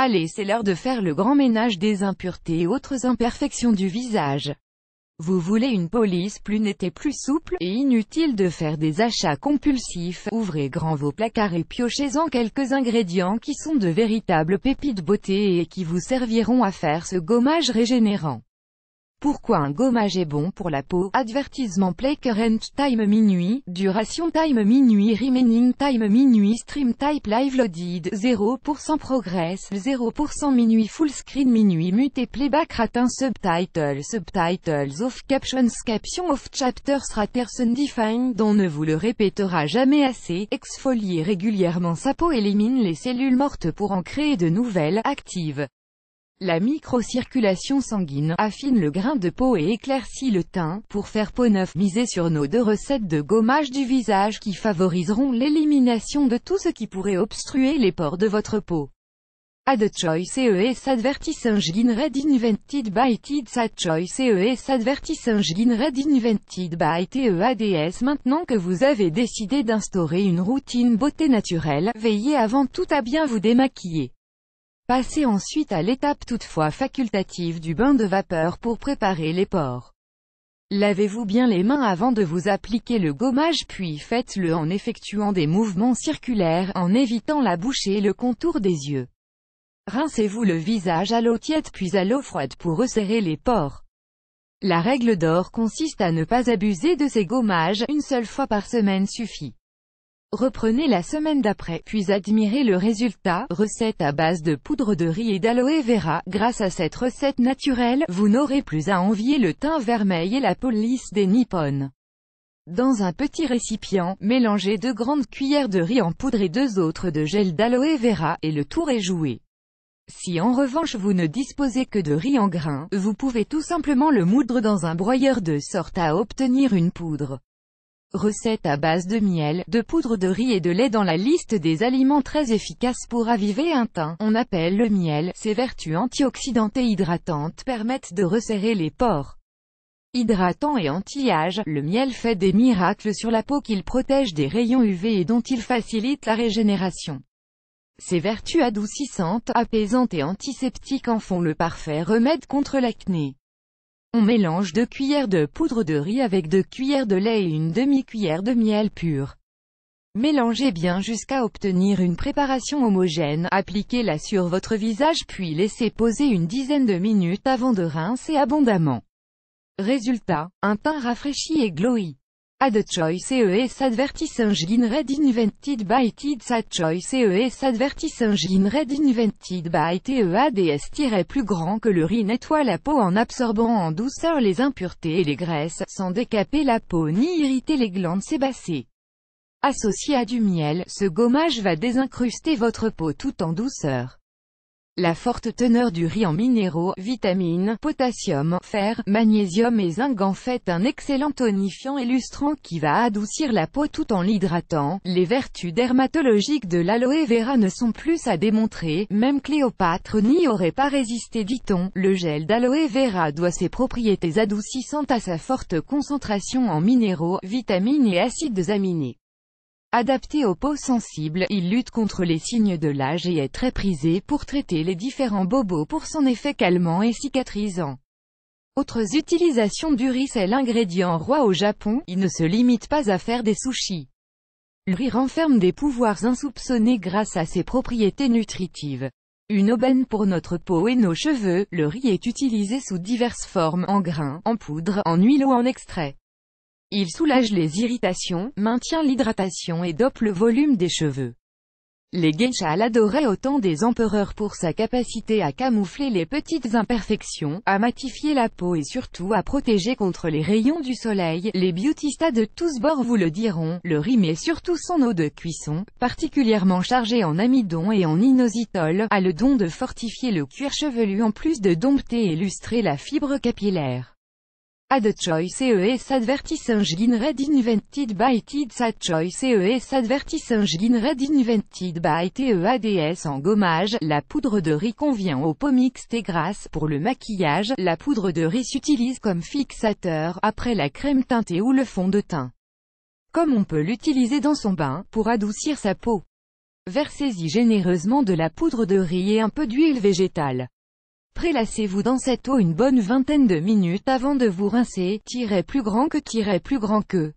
Allez, c'est l'heure de faire le grand ménage des impuretés et autres imperfections du visage. Vous voulez une peau lisse, plus nette et plus souple, et inutile de faire des achats compulsifs. Ouvrez grand vos placards et piochez-en quelques ingrédients qui sont de véritables pépites beauté et qui vous serviront à faire ce gommage régénérant. Pourquoi un gommage est bon pour la peau? Advertisement: Play Current Time minuit, Duration Time minuit, Remaining Time minuit, Stream Type Live Loaded, 0% Progress, 0% minuit, Full Screen minuit, Mute Playback Ratin, Subtitles Off, Captions Off, Chapters Raters Undefined, on ne vous le répétera jamais assez. Exfolier régulièrement sa peau élimine les cellules mortes pour en créer de nouvelles, actives la microcirculation sanguine, affine le grain de peau et éclaircit le teint. Pour faire peau neuve, misez sur nos 2 recettes de gommage du visage qui favoriseront l'élimination de tout ce qui pourrait obstruer les pores de votre peau. Add Choice ES Advertising Red Invented by Tids. Add Choice ES Advertising Red Invented by TEADS. Maintenant que vous avez décidé d'instaurer une routine beauté naturelle, veillez avant tout à bien vous démaquiller. Passez ensuite à l'étape toutefois facultative du bain de vapeur pour préparer les pores. Lavez-vous bien les mains avant de vous appliquer le gommage, puis faites-le en effectuant des mouvements circulaires, en évitant la bouche et le contour des yeux. Rincez-vous le visage à l'eau tiède puis à l'eau froide pour resserrer les pores. La règle d'or consiste à ne pas abuser de ces gommages, une seule fois par semaine suffit. Reprenez la semaine d'après, puis admirez le résultat. Recette à base de poudre de riz et d'aloe vera. Grâce à cette recette naturelle, vous n'aurez plus à envier le teint vermeil et la peau lisse des nippones. Dans un petit récipient, mélangez 2 grandes cuillères de riz en poudre et 2 autres de gel d'aloe vera, et le tour est joué. Si en revanche vous ne disposez que de riz en grains, vous pouvez tout simplement le moudre dans un broyeur de sorte à obtenir une poudre. Recette à base de miel, de poudre de riz et de lait dans la liste des aliments très efficaces pour raviver un teint. On appelle le miel. Ses vertus antioxydantes et hydratantes permettent de resserrer les pores. Hydratant et anti-âge, le miel fait des miracles sur la peau qu'il protège des rayons UV et dont il facilite la régénération. Ses vertus adoucissantes, apaisantes et antiseptiques en font le parfait remède contre l'acné. On mélange 2 cuillères de poudre de riz avec 2 cuillères de lait et une demi-cuillère de miel pur. Mélangez bien jusqu'à obtenir une préparation homogène, appliquez-la sur votre visage puis laissez poser une dizaine de minutes avant de rincer abondamment. Résultat, un teint rafraîchi et glowy. Add Choice ES Advertising Red Invented by Tids. Add Choice ES Advertising Red Invented by TEADS. Plus grand que le riz nettoie la peau en absorbant en douceur les impuretés et les graisses, sans décaper la peau ni irriter les glandes sébacées. Associé à du miel, ce gommage va désincruster votre peau tout en douceur. La forte teneur du riz en minéraux, vitamines, potassium, fer, magnésium et zinc en fait un excellent tonifiant et lustrant qui va adoucir la peau tout en l'hydratant. Les vertus dermatologiques de l'aloe vera ne sont plus à démontrer, même Cléopâtre n'y aurait pas résisté dit-on. Le gel d'aloe vera doit ses propriétés adoucissantes à sa forte concentration en minéraux, vitamines et acides aminés. Adapté aux peaux sensibles, il lutte contre les signes de l'âge et est très prisé pour traiter les différents bobos pour son effet calmant et cicatrisant. Autres utilisations du riz. C'est l'ingrédient roi au Japon, il ne se limite pas à faire des sushis. Le riz renferme des pouvoirs insoupçonnés grâce à ses propriétés nutritives. Une aubaine pour notre peau et nos cheveux, le riz est utilisé sous diverses formes, en grains, en poudre, en huile ou en extrait. Il soulage les irritations, maintient l'hydratation et dope le volume des cheveux. Les geishas l'adoraient autant des empereurs pour sa capacité à camoufler les petites imperfections, à matifier la peau et surtout à protéger contre les rayons du soleil. Les beautystas de tous bords vous le diront, le riz mais surtout son eau de cuisson, particulièrement chargée en amidon et en inositol, a le don de fortifier le cuir chevelu en plus de dompter et lustrer la fibre capillaire. Add Choice ES Advertising Red Invented by Tids. Add Choice ES Advertising Red Invented by TEADS. En gommage, la poudre de riz convient aux peaux mixtes et grasses. Pour le maquillage, la poudre de riz s'utilise comme fixateur, après la crème teintée ou le fond de teint. Comme on peut l'utiliser dans son bain, pour adoucir sa peau. Versez-y généreusement de la poudre de riz et un peu d'huile végétale. Prélassez-vous dans cette eau une bonne vingtaine de minutes avant de vous rincer, plus grand que.